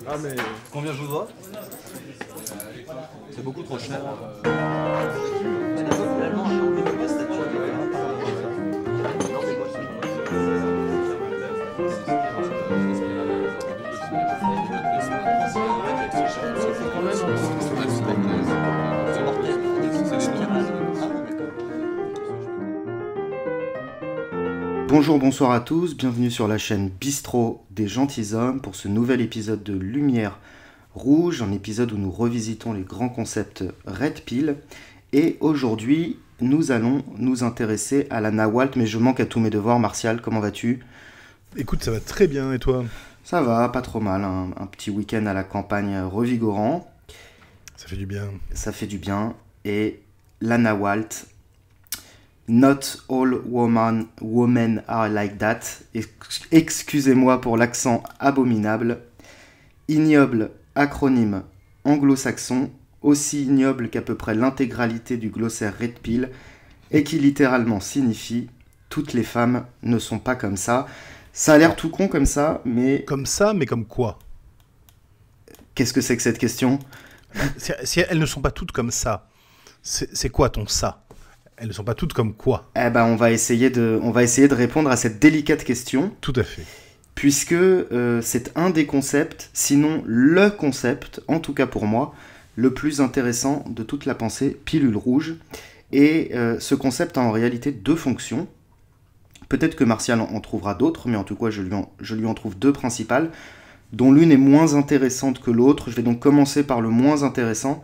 Ah mais... Combien je vous dois? C'est beaucoup trop cher. Bonjour, bonsoir à tous, bienvenue sur la chaîne Bistrot des Gentilshommes pour ce nouvel épisode de Lumière Rouge, un épisode où nous revisitons les grands concepts Red Pill. Et aujourd'hui, nous allons nous intéresser à la Nawalt, mais je manque à tous mes devoirs. Martial, comment vas-tu? Écoute, ça va très bien, et toi? Ça va, pas trop mal, un petit week-end à la campagne revigorant. Ça fait du bien. Ça fait du bien, et la Nawalt... Not all women are like that. Excusez-moi pour l'accent abominable. Ignoble acronyme anglo-saxon, aussi ignoble qu'à peu près l'intégralité du glossaire Red Pill, et qui littéralement signifie « toutes les femmes ne sont pas comme ça ». Ça a l'air tout con comme ça, mais... Comme ça, mais comme quoi? Qu'est-ce que c'est que cette question? Si elles ne sont pas toutes comme ça, c'est quoi ton ça? Elles ne sont pas toutes comme quoi? Eh ben, on va essayer de répondre à cette délicate question. Tout à fait. Puisque c'est un des concepts, sinon le concept, en tout cas pour moi, le plus intéressant de toute la pensée pilule rouge. Et ce concept a en réalité deux fonctions. Peut-être que Martial en trouvera d'autres, mais en tout cas je lui en trouve deux principales, dont l'une est moins intéressante que l'autre. Je vais donc commencer par le moins intéressant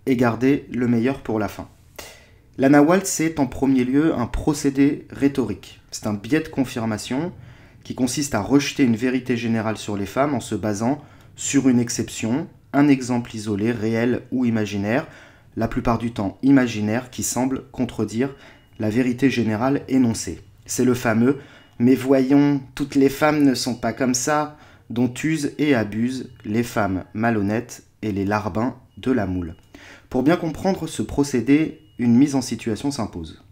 et garder le meilleur pour la fin. La Nawalt, c'est en premier lieu un procédé rhétorique. C'est un biais de confirmation qui consiste à rejeter une vérité générale sur les femmes en se basant sur une exception, un exemple isolé, réel ou imaginaire, la plupart du temps imaginaire, qui semble contredire la vérité générale énoncée. C'est le fameux « mais voyons, toutes les femmes ne sont pas comme ça » dont usent et abusent les femmes malhonnêtes et les larbins de la moule. Pour bien comprendre ce procédé, une mise en situation s'impose.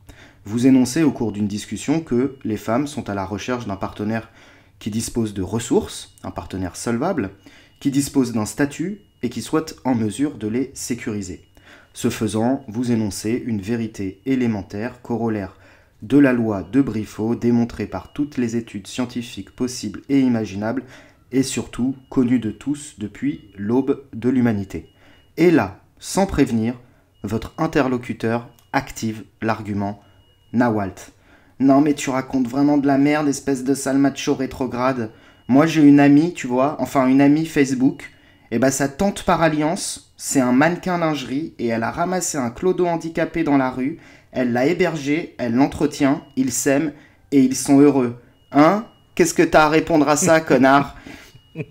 Vous énoncez au cours d'une discussion que les femmes sont à la recherche d'un partenaire qui dispose de ressources, un partenaire solvable, qui dispose d'un statut et qui soit en mesure de les sécuriser. Ce faisant, vous énoncez une vérité élémentaire, corollaire de la loi de Briffaut, démontrée par toutes les études scientifiques possibles et imaginables, et surtout connue de tous depuis l'aube de l'humanité. Et là, sans prévenir, votre interlocuteur active l'argument « Nawalt. Non mais tu racontes vraiment de la merde, espèce de sale macho rétrograde. Moi j'ai une amie, tu vois, enfin une amie Facebook, et bah sa tante par alliance, c'est un mannequin lingerie, et elle a ramassé un clodo handicapé dans la rue, elle l'a hébergé, elle l'entretient, ils s'aiment, et ils sont heureux. Hein? Qu'est-ce que t'as à répondre à ça, connard?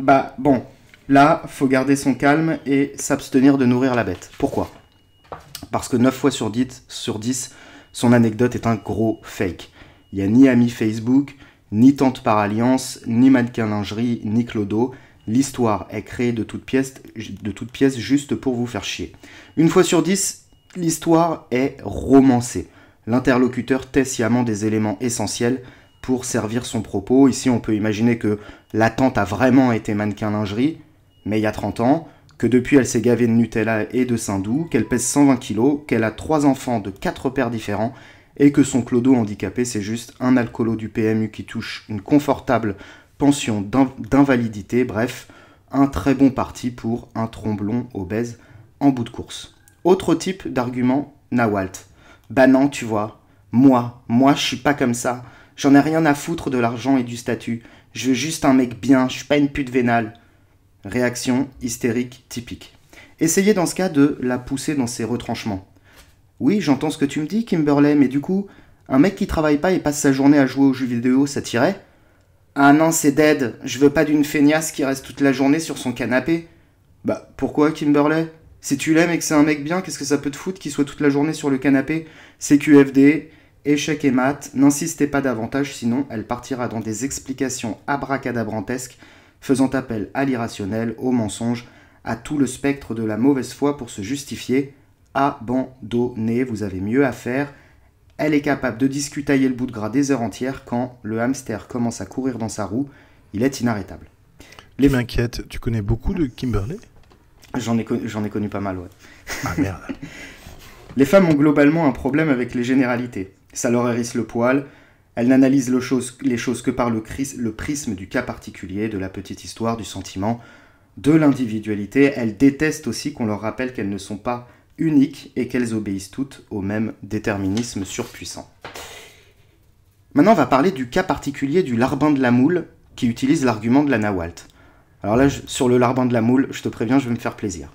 Bah bon, là, faut garder son calme et s'abstenir de nourrir la bête. Pourquoi? Parce que 9 fois sur 10, son anecdote est un gros fake. Il n'y a ni ami Facebook, ni tante par alliance, ni mannequin lingerie, ni clodo. L'histoire est créée de toutes pièces juste pour vous faire chier. Une fois sur 10, l'histoire est romancée. L'interlocuteur tait sciemment des éléments essentiels pour servir son propos. Ici, on peut imaginer que la tante a vraiment été mannequin lingerie, mais il y a 30 ans, que depuis elle s'est gavée de Nutella et de Saint-Doux, qu'elle pèse 120 kilos, qu'elle a 3 enfants de 4 pères différents, et que son clodo handicapé c'est juste un alcoolo du PMU qui touche une confortable pension d'invalidité, bref, un très bon parti pour un tromblon obèse en bout de course. Autre type d'argument, Nawalt. Bah non, tu vois, moi je suis pas comme ça, j'en ai rien à foutre de l'argent et du statut, je veux juste un mec bien, je suis pas une pute vénale. Réaction hystérique typique. Essayez dans ce cas de la pousser dans ses retranchements. Oui, j'entends ce que tu me dis, Kimberley, mais du coup, un mec qui travaille pas et passe sa journée à jouer aux jeux vidéo, ça t'irait? Ah non, c'est dead, je veux pas d'une feignasse qui reste toute la journée sur son canapé. Bah, pourquoi, Kimberley? Si tu l'aimes et que c'est un mec bien, qu'est-ce que ça peut te foutre qu'il soit toute la journée sur le canapé? CQFD, échec et maths, n'insistez pas davantage, sinon elle partira dans des explications abracadabrantesques faisant appel à l'irrationnel, au mensonge, à tout le spectre de la mauvaise foi pour se justifier. Abandonnez, vous avez mieux à faire. Elle est capable de discutailler le bout de gras des heures entières. Quand le hamster commence à courir dans sa roue, il est inarrêtable. Les m'inquiète, tu connais beaucoup de Kimberley? J'en ai connu pas mal, ouais. Ah merde. Les femmes ont globalement un problème avec les généralités. Ça leur hérisse le poil. Elles n'analysent les choses que par le prisme du cas particulier, de la petite histoire, du sentiment, de l'individualité. Elles détestent aussi qu'on leur rappelle qu'elles ne sont pas uniques et qu'elles obéissent toutes au même déterminisme surpuissant. Maintenant, on va parler du cas particulier du larbin de la moule qui utilise l'argument de la Nawalt. Alors là, sur le larbin de la moule, je te préviens, je vais me faire plaisir.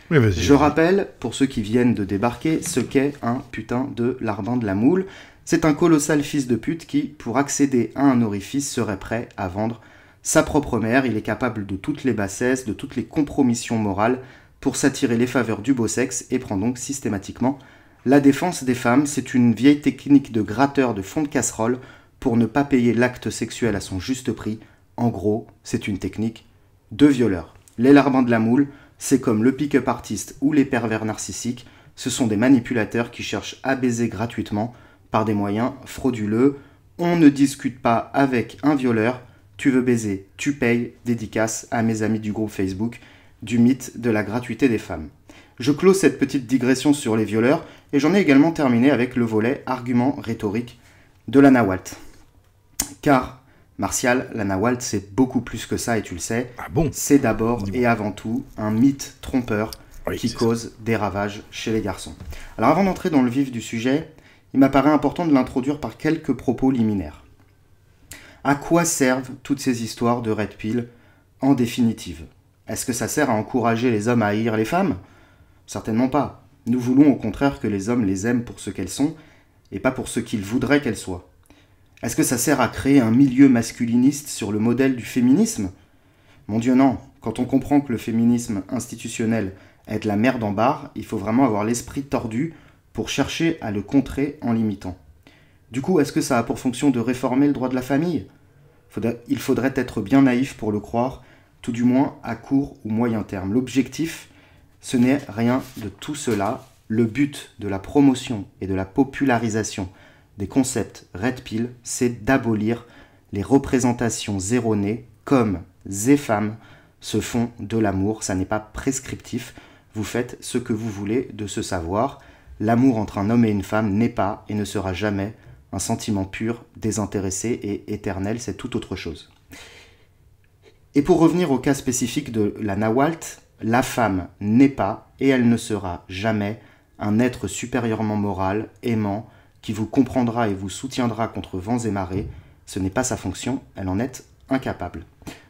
Oui, vas-y. Je rappelle, pour ceux qui viennent de débarquer, ce qu'est un putain de larbin de la moule. C'est un colossal fils de pute qui, pour accéder à un orifice, serait prêt à vendre sa propre mère. Il est capable de toutes les bassesses, de toutes les compromissions morales pour s'attirer les faveurs du beau sexe et prend donc systématiquement la défense des femmes. C'est une vieille technique de gratteur de fond de casserole pour ne pas payer l'acte sexuel à son juste prix. En gros, c'est une technique de violeur. Les larbins de la moule, c'est comme le pick-up artiste ou les pervers narcissiques. Ce sont des manipulateurs qui cherchent à baiser gratuitement par des moyens frauduleux. On ne discute pas avec un violeur. Tu veux baiser, tu payes. Dédicace à mes amis du groupe Facebook du mythe de la gratuité des femmes. Je close cette petite digression sur les violeurs et j'en ai également terminé avec le volet argument rhétorique de la Nawalt. Car, Martial, la Nawalt c'est beaucoup plus que ça et tu le sais. Ah bon? C'est d'abord et avant tout un mythe trompeur qui cause des ravages chez les garçons. Alors avant d'entrer dans le vif du sujet, il m'apparaît important de l'introduire par quelques propos liminaires. À quoi servent toutes ces histoires de red pill en définitive? Est-ce que ça sert à encourager les hommes à haïr les femmes? Certainement pas. Nous voulons au contraire que les hommes les aiment pour ce qu'elles sont et pas pour ce qu'ils voudraient qu'elles soient. Est-ce que ça sert à créer un milieu masculiniste sur le modèle du féminisme? Mon Dieu non. Quand on comprend que le féminisme institutionnel est de la merde en barre, il faut vraiment avoir l'esprit tordu pour chercher à le contrer en l'imitant. Du coup, est-ce que ça a pour fonction de réformer le droit de la famille? Il faudrait être bien naïf pour le croire, tout du moins à court ou moyen terme. L'objectif, ce n'est rien de tout cela. Le but de la promotion et de la popularisation des concepts red pill, c'est d'abolir les représentations erronées comme et femmes se font de l'amour. Ça n'est pas prescriptif. Vous faites ce que vous voulez de ce savoir. L'amour entre un homme et une femme n'est pas et ne sera jamais un sentiment pur, désintéressé et éternel, c'est tout autre chose. Et pour revenir au cas spécifique de la Nawalt, la femme n'est pas et elle ne sera jamais un être supérieurement moral, aimant, qui vous comprendra et vous soutiendra contre vents et marées. Ce n'est pas sa fonction, elle en est incapable.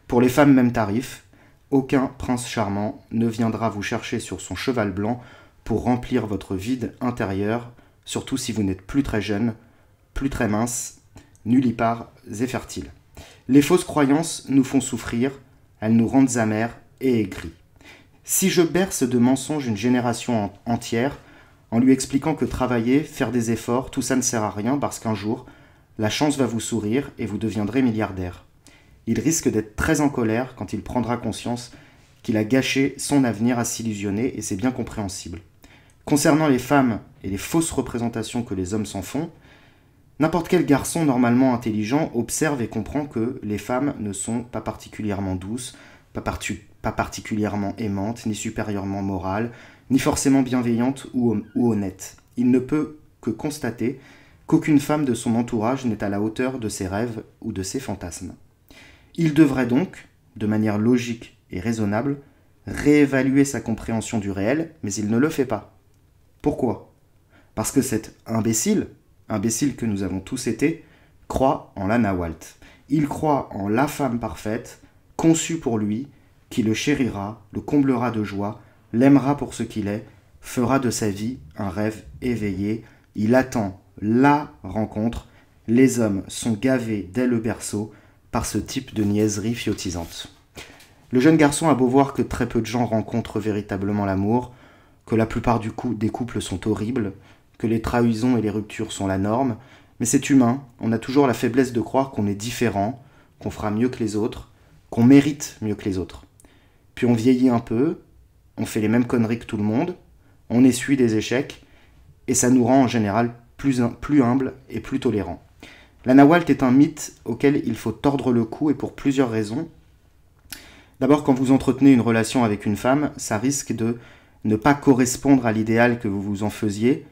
Pour les femmes, même tarif, aucun prince charmant ne viendra vous chercher sur son cheval blanc pour remplir votre vide intérieur, surtout si vous n'êtes plus très jeune, plus très mince, nullipares et fertile. Les fausses croyances nous font souffrir, elles nous rendent amers et aigris. Si je berce de mensonges une génération entière, en lui expliquant que travailler, faire des efforts, tout ça ne sert à rien parce qu'un jour, la chance va vous sourire et vous deviendrez milliardaire. Il risque d'être très en colère quand il prendra conscience qu'il a gâché son avenir à s'illusionner et c'est bien compréhensible. Concernant les femmes et les fausses représentations que les hommes s'en font, n'importe quel garçon normalement intelligent observe et comprend que les femmes ne sont pas particulièrement douces, pas particulièrement aimantes, ni supérieurement morales, ni forcément bienveillantes ou honnêtes. Il ne peut que constater qu'aucune femme de son entourage n'est à la hauteur de ses rêves ou de ses fantasmes. Il devrait donc, de manière logique et raisonnable, réévaluer sa compréhension du réel, mais il ne le fait pas. Pourquoi? Parce que cet imbécile que nous avons tous été, croit en la Nawalt. Il croit en la femme parfaite, conçue pour lui, qui le chérira, le comblera de joie, l'aimera pour ce qu'il est, fera de sa vie un rêve éveillé. Il attend la rencontre. Les hommes sont gavés dès le berceau par ce type de niaiserie fiotisante. Le jeune garçon a beau voir que très peu de gens rencontrent véritablement l'amour, que la plupart des couples sont horribles, que les trahisons et les ruptures sont la norme, mais c'est humain, on a toujours la faiblesse de croire qu'on est différent, qu'on fera mieux que les autres, qu'on mérite mieux que les autres. Puis on vieillit un peu, on fait les mêmes conneries que tout le monde, on essuie des échecs, et ça nous rend en général plus humble et plus tolérant. Lana Walt est un mythe auquel il faut tordre le cou et pour plusieurs raisons. D'abord, quand vous entretenez une relation avec une femme, ça risque de ne pas correspondre à l'idéal que vous vous en faisiez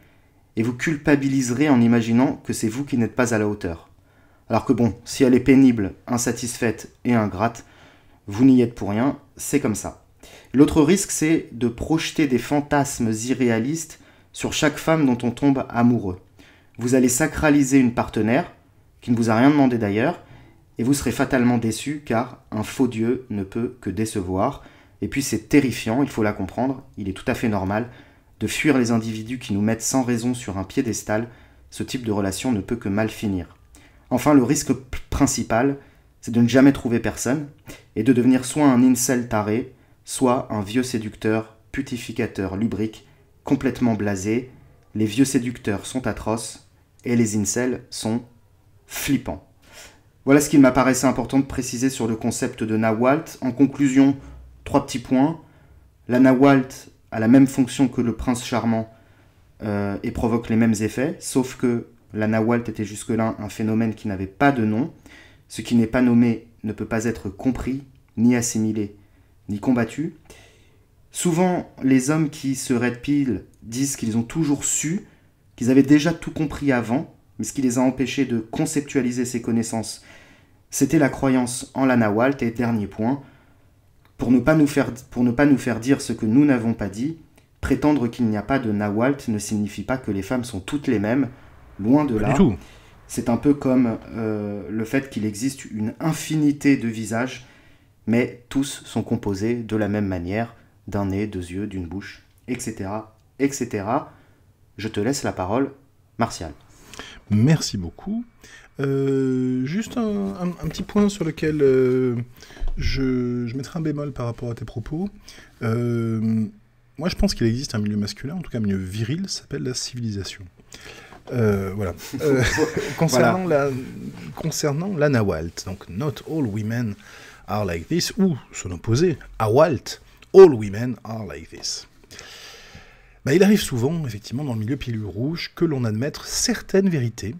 et vous culpabiliserez en imaginant que c'est vous qui n'êtes pas à la hauteur. Alors que bon, si elle est pénible, insatisfaite et ingrate, vous n'y êtes pour rien, c'est comme ça. L'autre risque, c'est de projeter des fantasmes irréalistes sur chaque femme dont on tombe amoureux. Vous allez sacraliser une partenaire, qui ne vous a rien demandé d'ailleurs, et vous serez fatalement déçu car un faux Dieu ne peut que décevoir. Et puis c'est terrifiant, il faut la comprendre, il est tout à fait normal de fuir les individus qui nous mettent sans raison sur un piédestal. Ce type de relation ne peut que mal finir. Enfin, le risque principal, c'est de ne jamais trouver personne et de devenir soit un incel taré, soit un vieux séducteur, putificateur, lubrique, complètement blasé. Les vieux séducteurs sont atroces et les incels sont flippants. Voilà ce qu'il m'apparaissait important de préciser sur le concept de Nawalt. En conclusion, 3 petits points. La Nawalt a la même fonction que le prince charmant et provoque les mêmes effets, sauf que la Nawalt était jusque-là un phénomène qui n'avait pas de nom. Ce qui n'est pas nommé ne peut pas être compris, ni assimilé, ni combattu. Souvent, les hommes qui se red pill disent qu'ils ont toujours su, qu'ils avaient déjà tout compris avant, mais ce qui les a empêchés de conceptualiser ces connaissances, c'était la croyance en la Nawalt. Et dernier point, pour ne pas nous faire dire ce que nous n'avons pas dit, prétendre qu'il n'y a pas de Nawalt ne signifie pas que les femmes sont toutes les mêmes, loin de là. Pas du tout. C'est un peu comme le fait qu'il existe une infinité de visages, mais tous sont composés de la même manière, d'un nez, 2 yeux, d'une bouche, etc., etc. Je te laisse la parole, Martial. Merci beaucoup. Juste un petit point sur lequel je mettrai un bémol par rapport à tes propos. Moi, je pense qu'il existe un milieu masculin, en tout cas un milieu viril, ça s'appelle la civilisation. Voilà. Concernant la Nawalt, donc Not all women are like this, ou son opposé, Awalt, all women are like this. Il arrive souvent, effectivement, dans le milieu pilule rouge, que l'on admette certaines vérités,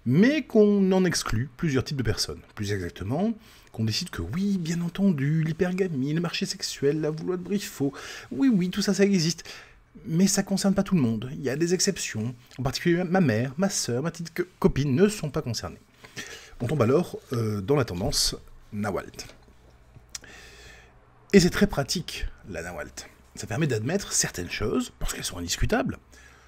mais qu'on en exclut plusieurs types de personnes. Plus exactement, qu'on décide que oui, bien entendu, l'hypergamie, le marché sexuel, la loi de Briffaut, oui, tout ça, ça existe. Mais ça ne concerne pas tout le monde. Il y a des exceptions. En particulier, ma mère, ma sœur, ma petite copine ne sont pas concernées. On tombe alors dans la tendance Nawalt. Et c'est très pratique, la Nawalt. Ça permet d'admettre certaines choses, parce qu'elles sont indiscutables,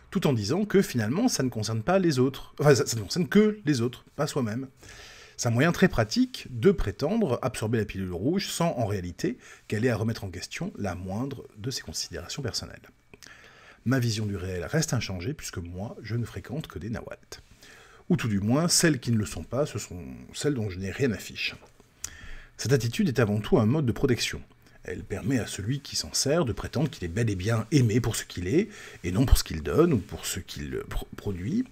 tout en disant que finalement, ça ne concerne pas les autres. Enfin, ça ne concerne que les autres, pas soi-même. C'est un moyen très pratique de prétendre absorber la pilule rouge sans, en réalité, qu'elle ait à remettre en question la moindre de ses considérations personnelles. Ma vision du réel reste inchangée, puisque moi, je ne fréquente que des Nawalt. Ou tout du moins, celles qui ne le sont pas, ce sont celles dont je n'ai rien à fiche. Cette attitude est avant tout un mode de protection. Elle permet à celui qui s'en sert de prétendre qu'il est bel et bien aimé pour ce qu'il est, et non pour ce qu'il donne ou pour ce qu'il produit,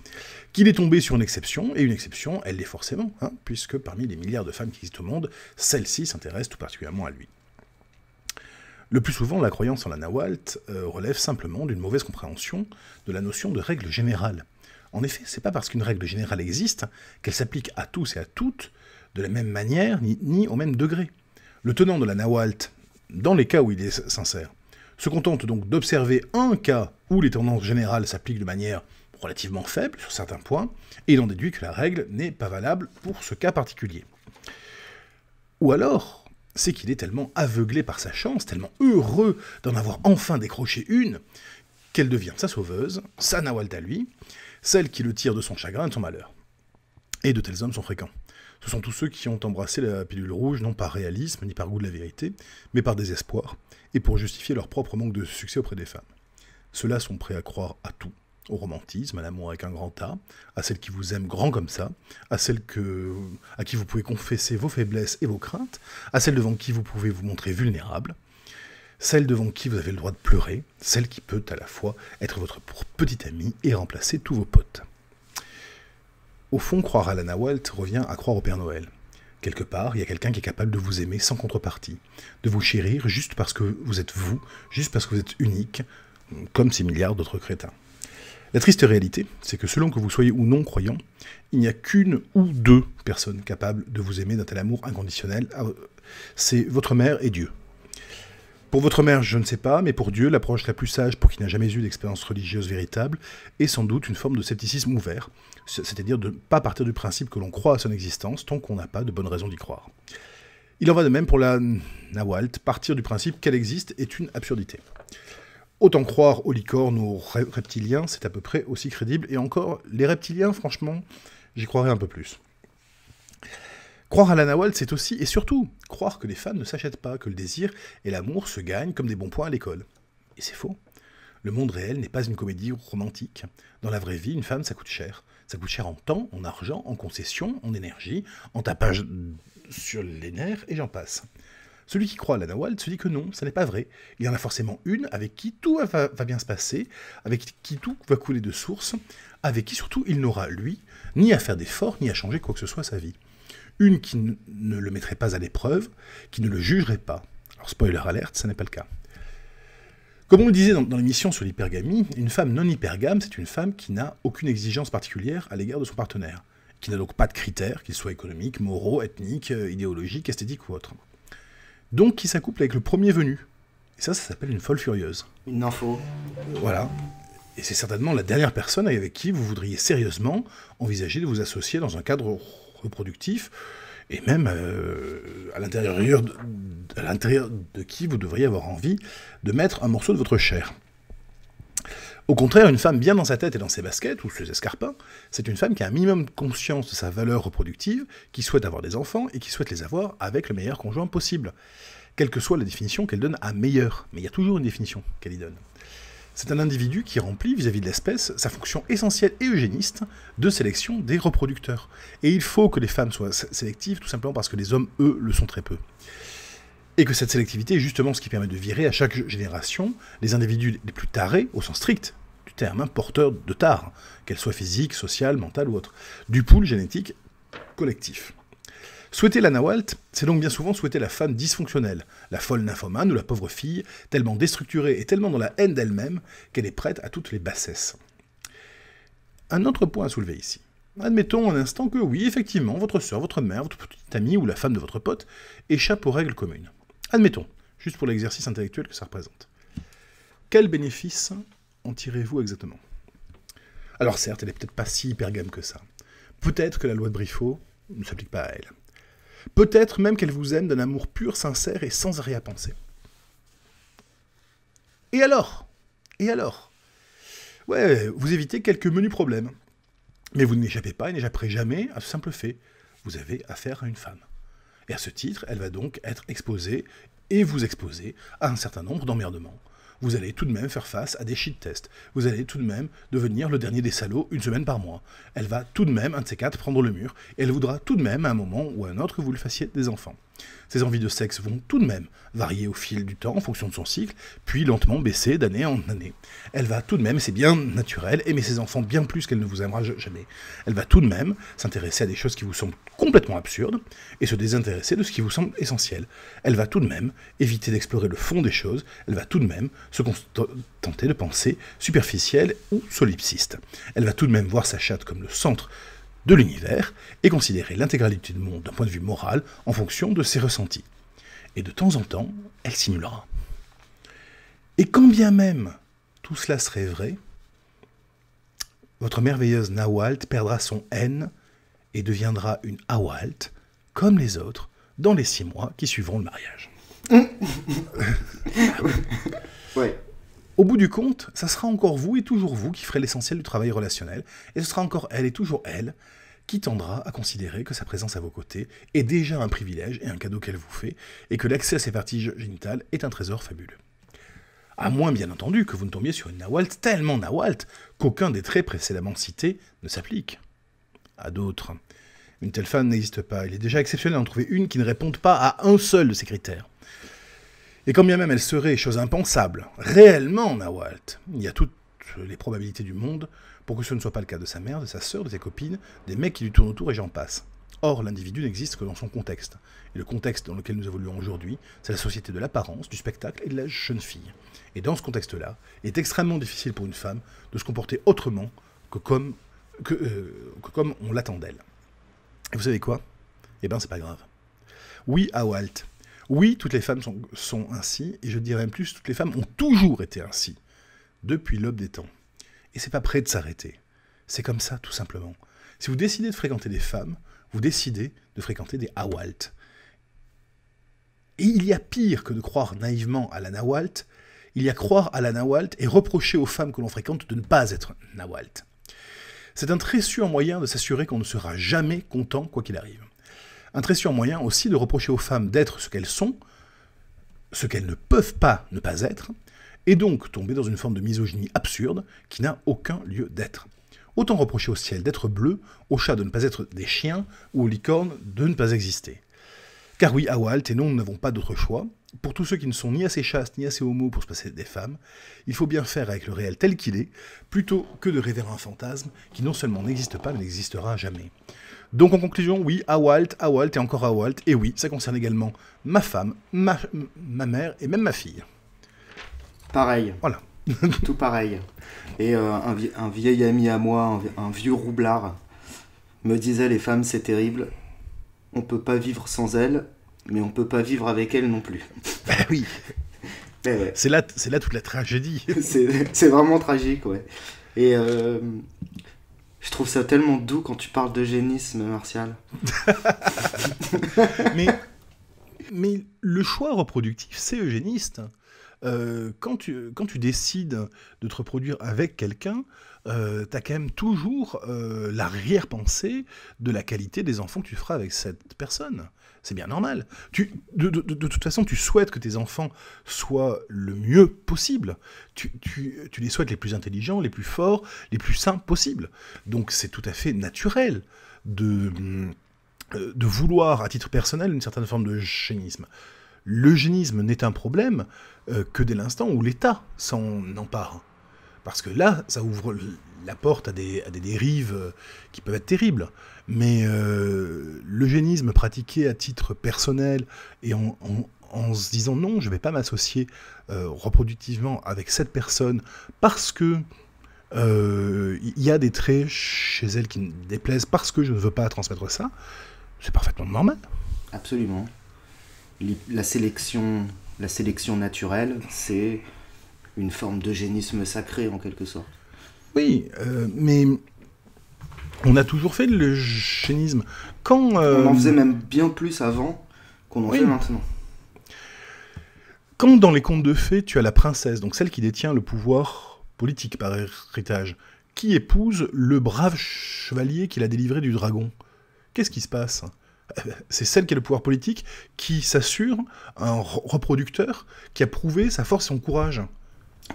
qu'il est tombé sur une exception, et une exception, elle l'est forcément, puisque parmi les milliards de femmes qui existent au monde, celle-ci s'intéresse tout particulièrement à lui. Le plus souvent, la croyance en la Nawalt relève simplement d'une mauvaise compréhension de la notion de règle générale. En effet, c'est pas parce qu'une règle générale existe qu'elle s'applique à tous et à toutes de la même manière ni au même degré. Le tenant de la Nawalt, dans les cas où il est sincère, se contente donc d'observer un cas où les tendances générales s'appliquent de manière relativement faible sur certains points, et il en déduit que la règle n'est pas valable pour ce cas particulier. Ou alors, c'est qu'il est tellement aveuglé par sa chance, tellement heureux d'en avoir enfin décroché une, qu'elle devient sa sauveuse, sa Nawalt à lui, celle qui le tire de son chagrin et de son malheur. Et de tels hommes sont fréquents. Ce sont tous ceux qui ont embrassé la pilule rouge, non par réalisme, ni par goût de la vérité, mais par désespoir, et pour justifier leur propre manque de succès auprès des femmes. Ceux-là sont prêts à croire à tout, au romantisme, à l'amour avec un grand A, à celles qui vous aiment grand comme ça, à celles à qui vous pouvez confesser vos faiblesses et vos craintes, à celles devant qui vous pouvez vous montrer vulnérable, celle devant qui vous avez le droit de pleurer, celle qui peut à la fois être votre petite amie et remplacer tous vos potes. Au fond, croire à la Nawalt revient à croire au Père Noël. Quelque part, il y a quelqu'un qui est capable de vous aimer sans contrepartie, de vous chérir juste parce que vous êtes vous, juste parce que vous êtes unique, comme ces milliards d'autres crétins. La triste réalité, c'est que selon que vous soyez ou non croyant, il n'y a qu'une ou deux personnes capables de vous aimer d'un tel amour inconditionnel. C'est votre mère et Dieu. Pour votre mère, je ne sais pas, mais pour Dieu, l'approche la plus sage pour qui n'a jamais eu d'expérience religieuse véritable est sans doute une forme de scepticisme ouvert, c'est-à-dire de ne pas partir du principe que l'on croit à son existence tant qu'on n'a pas de bonnes raisons d'y croire. Il en va de même pour la Nawalt, partir du principe qu'elle existe est une absurdité. Autant croire aux licornes ou aux reptiliens, c'est à peu près aussi crédible, et encore, les reptiliens, franchement, j'y croirais un peu plus. Croire à la Nawalt, c'est aussi, et surtout, croire que les femmes ne s'achètent pas, que le désir et l'amour se gagnent comme des bons points à l'école. Et c'est faux. Le monde réel n'est pas une comédie romantique. Dans la vraie vie, une femme, ça coûte cher. Ça coûte cher en temps, en argent, en concessions, en énergie, en tapage sur les nerfs, et j'en passe. Celui qui croit à la Nawalt se dit que non, ça n'est pas vrai. Il y en a forcément une avec qui tout va bien se passer, avec qui tout va couler de source, avec qui surtout il n'aura, lui, ni à faire d'efforts, ni à changer quoi que ce soit à sa vie. Une qui ne le mettrait pas à l'épreuve, qui ne le jugerait pas. Alors spoiler alerte, ça n'est pas le cas. Comme on le disait dans l'émission sur l'hypergamie, une femme non hypergame, c'est une femme qui n'a aucune exigence particulière à l'égard de son partenaire, qui n'a donc pas de critères, qu'ils soient économiques, moraux, ethniques, idéologiques, esthétiques ou autres. Donc qui s'accouple avec le premier venu. Et ça s'appelle une folle furieuse. Une info. Voilà. Et c'est certainement la dernière personne avec qui vous voudriez sérieusement envisager de vous associer dans un cadre reproductif, et même à l'intérieur de qui vous devriez avoir envie de mettre un morceau de votre chair. Au contraire, une femme bien dans sa tête et dans ses baskets, ou ses escarpins, c'est une femme qui a un minimum de conscience de sa valeur reproductive, qui souhaite avoir des enfants, et qui souhaite les avoir avec le meilleur conjoint possible. Quelle que soit la définition qu'elle donne à meilleur, mais il y a toujours une définition qu'elle y donne. C'est un individu qui remplit, vis-à-vis de l'espèce, sa fonction essentielle et eugéniste de sélection des reproducteurs. Et il faut que les femmes soient sélectives, tout simplement parce que les hommes, eux, le sont très peu. Et que cette sélectivité est justement ce qui permet de virer à chaque génération les individus les plus tarés, au sens strict du terme, porteurs de tares, qu'elles soient physiques, sociales, mentales ou autres, du pool génétique collectif. Souhaiter la Nawalt, c'est donc bien souvent souhaiter la femme dysfonctionnelle, la folle nymphomane ou la pauvre fille, tellement déstructurée et tellement dans la haine d'elle-même qu'elle est prête à toutes les bassesses. Un autre point à soulever ici. Admettons un instant que oui, effectivement, votre sœur, votre mère, votre petite amie ou la femme de votre pote échappe aux règles communes. Admettons, juste pour l'exercice intellectuel que ça représente. Quel bénéfice en tirez-vous exactement? Alors certes, elle n'est peut-être pas si hypergame que ça. Peut-être que la loi de Briffaut ne s'applique pas à elle. Peut-être même qu'elle vous aime d'un amour pur, sincère et sans arrière-pensée. Et alors? Et alors? Ouais, vous évitez quelques menus problèmes. Mais vous n'échappez pas et n'échapperez jamais à ce simple fait. Vous avez affaire à une femme. Et à ce titre, elle va donc être exposée, et vous exposer, à un certain nombre d'emmerdements. Vous allez tout de même faire face à des shit tests. Vous allez tout de même devenir le dernier des salauds une semaine par mois. Elle va tout de même, un de ces quatre, prendre le mur, et elle voudra tout de même, à un moment ou à un autre, que vous lui fassiez des enfants. Ses envies de sexe vont tout de même varier au fil du temps en fonction de son cycle, puis lentement baisser d'année en année. Elle va tout de même, c'est bien naturel, aimer ses enfants bien plus qu'elle ne vous aimera jamais. Elle va tout de même s'intéresser à des choses qui vous semblent complètement absurdes, et se désintéresser de ce qui vous semble essentiel. Elle va tout de même éviter d'explorer le fond des choses, elle va tout de même se contenter de pensées superficielles ou solipsistes. Elle va tout de même voir sa chatte comme le centre de l'univers, et considérer l'intégralité du monde d'un point de vue moral en fonction de ses ressentis. Et de temps en temps, elle simulera. Et quand bien même tout cela serait vrai, votre merveilleuse Nawalt perdra son N et deviendra une Awalt, comme les autres, dans les 6 mois qui suivront le mariage. Ouais. Au bout du compte, ça sera encore vous et toujours vous qui ferez l'essentiel du travail relationnel, et ce sera encore elle et toujours elle qui tendra à considérer que sa présence à vos côtés est déjà un privilège et un cadeau qu'elle vous fait, et que l'accès à ses parties génitales est un trésor fabuleux. À moins, bien entendu, que vous ne tombiez sur une Nawalt tellement Nawalt qu'aucun des traits précédemment cités ne s'applique. À d'autres, une telle femme n'existe pas. Il est déjà exceptionnel d'en trouver une qui ne réponde pas à un seul de ces critères. Et quand bien même elle serait, chose impensable, réellement Nawalt, il y a toutes les probabilités du monde pour que ce ne soit pas le cas de sa mère, de sa sœur, de ses copines, des mecs qui lui tournent autour et j'en passe. Or, l'individu n'existe que dans son contexte. Et le contexte dans lequel nous évoluons aujourd'hui, c'est la société de l'apparence, du spectacle et de la jeune fille. Et dans ce contexte-là, il est extrêmement difficile pour une femme de se comporter autrement que comme on l'attend d'elle. Et vous savez quoi? Eh bien, c'est pas grave. Oui, à Walt. Oui, toutes les femmes sont ainsi, et je dirais même plus, toutes les femmes ont toujours été ainsi, depuis l'aube des temps. Et c'est pas prêt de s'arrêter. C'est comme ça, tout simplement. Si vous décidez de fréquenter des femmes, vous décidez de fréquenter des Awalt. Et il y a pire que de croire naïvement à la Nawalt, il y a croire à la Nawalt et reprocher aux femmes que l'on fréquente de ne pas être Nawalt. C'est un très sûr moyen de s'assurer qu'on ne sera jamais content quoi qu'il arrive. Un très sûr moyen aussi de reprocher aux femmes d'être ce qu'elles sont, ce qu'elles ne peuvent pas ne pas être, et donc tomber dans une forme de misogynie absurde qui n'a aucun lieu d'être. Autant reprocher au ciel d'être bleu, aux chats de ne pas être des chiens, ou aux licornes de ne pas exister. Car oui, à Walt, et non, nous n'avons pas d'autre choix. Pour tous ceux qui ne sont ni assez chastes, ni assez homos pour se passer des femmes, il faut bien faire avec le réel tel qu'il est, plutôt que de rêver un fantasme qui non seulement n'existe pas, mais n'existera jamais. Donc en conclusion, oui, à Walt et encore à Walt, et oui, ça concerne également ma femme, ma mère et même ma fille. Pareil. Voilà. Tout pareil. Et un vieil ami à moi, un vieux roublard, me disait, les femmes c'est terrible, on peut pas vivre sans elles, mais on peut pas vivre avec elles non plus. Ben oui. Ouais. C'est là toute la tragédie. c'est vraiment tragique, ouais. Et je trouve ça tellement doux quand tu parles d'eugénisme, Martial. mais le choix reproductif, c'est eugéniste. Quand tu décides de te reproduire avec quelqu'un, t'as quand même toujours l'arrière-pensée de la qualité des enfants que tu feras avec cette personne. C'est bien normal. De toute façon, tu souhaites que tes enfants soient le mieux possible. Tu les souhaites les plus intelligents, les plus forts, les plus sains possibles. Donc c'est tout à fait naturel de vouloir, à titre personnel, une certaine forme d'eugénisme. L'eugénisme n'est un problème que dès l'instant où l'État s'en empare. Parce que là, ça ouvre la porte à des dérives qui peuvent être terribles. Mais l'eugénisme pratiqué à titre personnel et en se disant non, je ne vais pas m'associer reproductivement avec cette personne parce que y a des traits chez elle qui me déplaisent, parce que je ne veux pas transmettre ça, c'est parfaitement normal. Absolument. La sélection naturelle, c'est une forme d'eugénisme sacré, en quelque sorte. Oui, mais on a toujours fait de l'eugénisme. On en faisait même bien plus avant qu'on en fait maintenant. Quand dans les contes de fées, tu as la princesse, donc celle qui détient le pouvoir politique par héritage, qui épouse le brave chevalier qui l'a délivré du dragon, qu'est-ce qui se passe ? C'est celle qui a le pouvoir politique qui s'assure un reproducteur qui a prouvé sa force et son courage.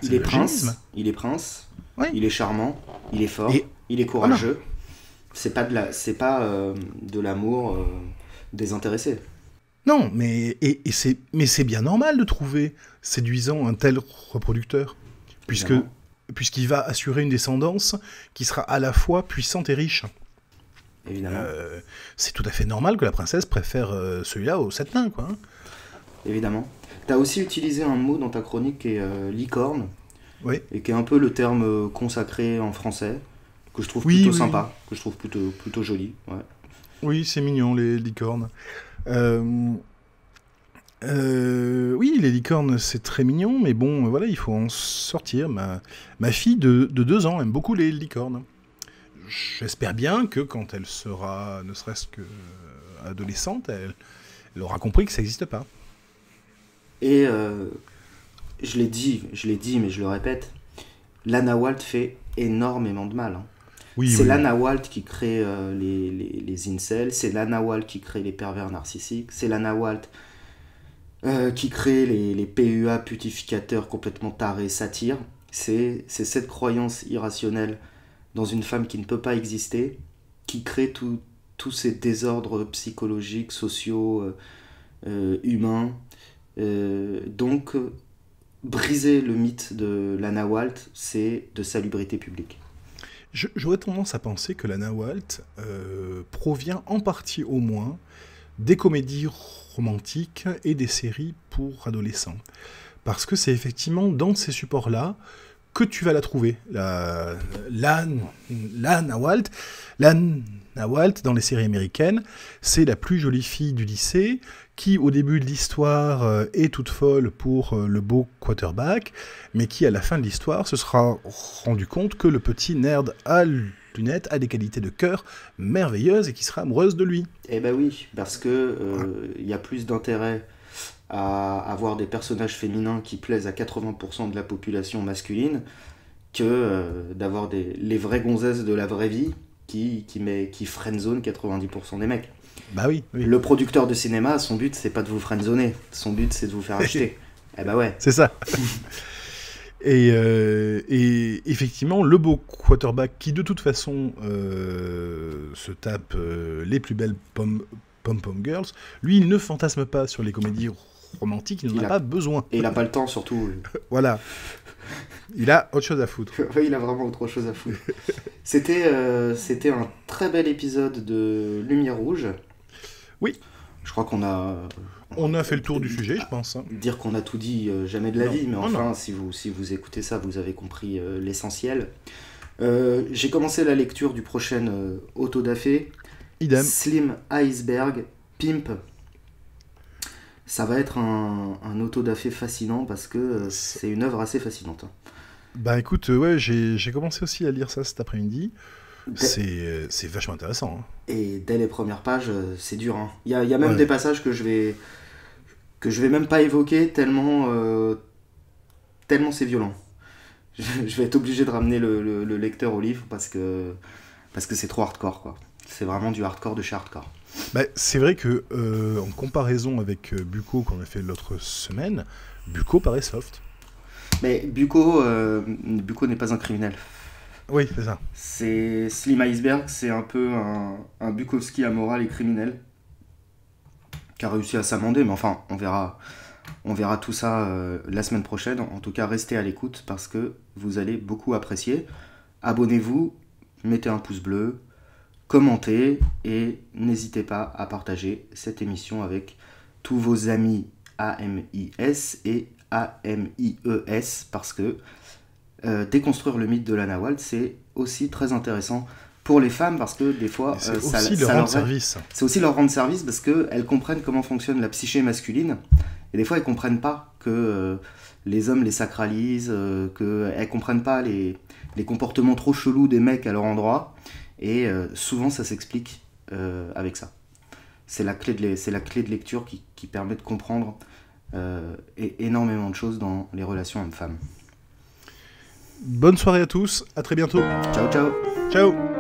Il est prince, oui. Il est charmant, il est fort, il est courageux. Voilà. C'est pas de l'amour désintéressé. Non, mais c'est bien normal de trouver séduisant un tel reproducteur, puisqu'il va assurer une descendance qui sera à la fois puissante et riche. Évidemment. C'est tout à fait normal que la princesse préfère celui-là aux 7 nains, quoi. Hein. Évidemment. T'as aussi utilisé un mot dans ta chronique qui est licorne, oui. Et qui est un peu le terme consacré en français, que je trouve plutôt sympa, que je trouve plutôt joli. Ouais. Oui, c'est mignon, les licornes. Oui, les licornes, c'est très mignon, mais bon, voilà, il faut en sortir. Ma fille de 2 ans aime beaucoup les licornes. J'espère bien que quand elle sera, ne serait-ce que adolescente, elle aura compris que ça n'existe pas. Et je l'ai dit, mais je le répète, Lana Walt fait énormément de mal. Hein. C'est Lana Walt qui crée les incels, c'est Lana Walt qui crée les pervers narcissiques, c'est Lana Walt qui crée les PUA putificateurs complètement tarés, satires. C'est cette croyance irrationnelle dans une femme qui ne peut pas exister, qui crée tous ces désordres psychologiques, sociaux, humains. Donc, briser le mythe de Lana Walt, c'est de salubrité publique. J'aurais tendance à penser que Lana Walt provient en partie au moins des comédies romantiques et des séries pour adolescents. Parce que c'est effectivement dans ces supports-là que tu vas la trouver. Lana Walt, dans les séries américaines, c'est la plus jolie fille du lycée qui, au début de l'histoire, est toute folle pour le beau quarterback, mais qui, à la fin de l'histoire, se sera rendu compte que le petit nerd à lunettes a des qualités de cœur merveilleuses et qui sera amoureuse de lui. Eh ben oui, parce que y a plus d'intérêt à avoir des personnages féminins qui plaisent à 80% de la population masculine que d'avoir les vraies gonzesses de la vraie vie qui friendzone 90% des mecs. Bah oui, oui. Le producteur de cinéma, son but c'est pas de vous friendzoner, son but c'est de vous faire acheter. Eh ben ouais. C'est ça. Et effectivement, le beau quarterback qui de toute façon se tape les plus belles pom-pom girls, lui il ne fantasme pas sur les comédies romantiques, il n'en a pas besoin. Et il n'a pas le temps surtout. Voilà. Il a autre chose à foutre. Oui, il a vraiment autre chose à foutre. C'était un très bel épisode de Lumière Rouge. Oui. Je crois qu'on a... On a fait le tour du sujet, je pense. Dire qu'on a tout dit, jamais de la vie, mais non, enfin, non. Si vous écoutez ça, vous avez compris l'essentiel. J'ai commencé la lecture du prochain Autodafé. Idem. Slim Iceberg, Pimp. Ça va être un autodafé fascinant parce que c'est une œuvre assez fascinante. Bah écoute, ouais, j'ai commencé aussi à lire ça cet après-midi. C'est vachement intéressant. Hein. Et dès les premières pages, c'est dur. Hein. Il y a même des passages que je vais même pas évoquer tellement c'est violent. Je vais être obligé de ramener le lecteur au livre parce que c'est trop hardcore, quoi. C'est vraiment du hardcore de chez hardcore. Bah, c'est vrai que en comparaison avec Bucco qu'on a fait l'autre semaine, Bucco paraît soft. Mais Bucco n'est pas un criminel. Oui, c'est ça. C'est Slim Iceberg, c'est un peu un Bukowski amoral et criminel qui a réussi à s'amender, mais enfin, on verra tout ça la semaine prochaine. En tout cas, restez à l'écoute parce que vous allez beaucoup apprécier. Abonnez-vous, mettez un pouce bleu, commentez et n'hésitez pas à partager cette émission avec tous vos amis AMIS et AMIES parce que déconstruire le mythe de Lana Walt, c'est aussi très intéressant pour les femmes parce que des fois c'est aussi leur rendre service. C'est aussi leur rendre service parce qu'elles comprennent comment fonctionne la psyché masculine et des fois elles comprennent pas que les hommes les sacralisent, qu'elles comprennent pas les comportements trop chelous des mecs à leur endroit et souvent ça s'explique avec ça. C'est la clé de lecture qui permet de comprendre énormément de choses dans les relations hommes-femmes. Bonne soirée à tous, à très bientôt. Ciao, ciao. Ciao.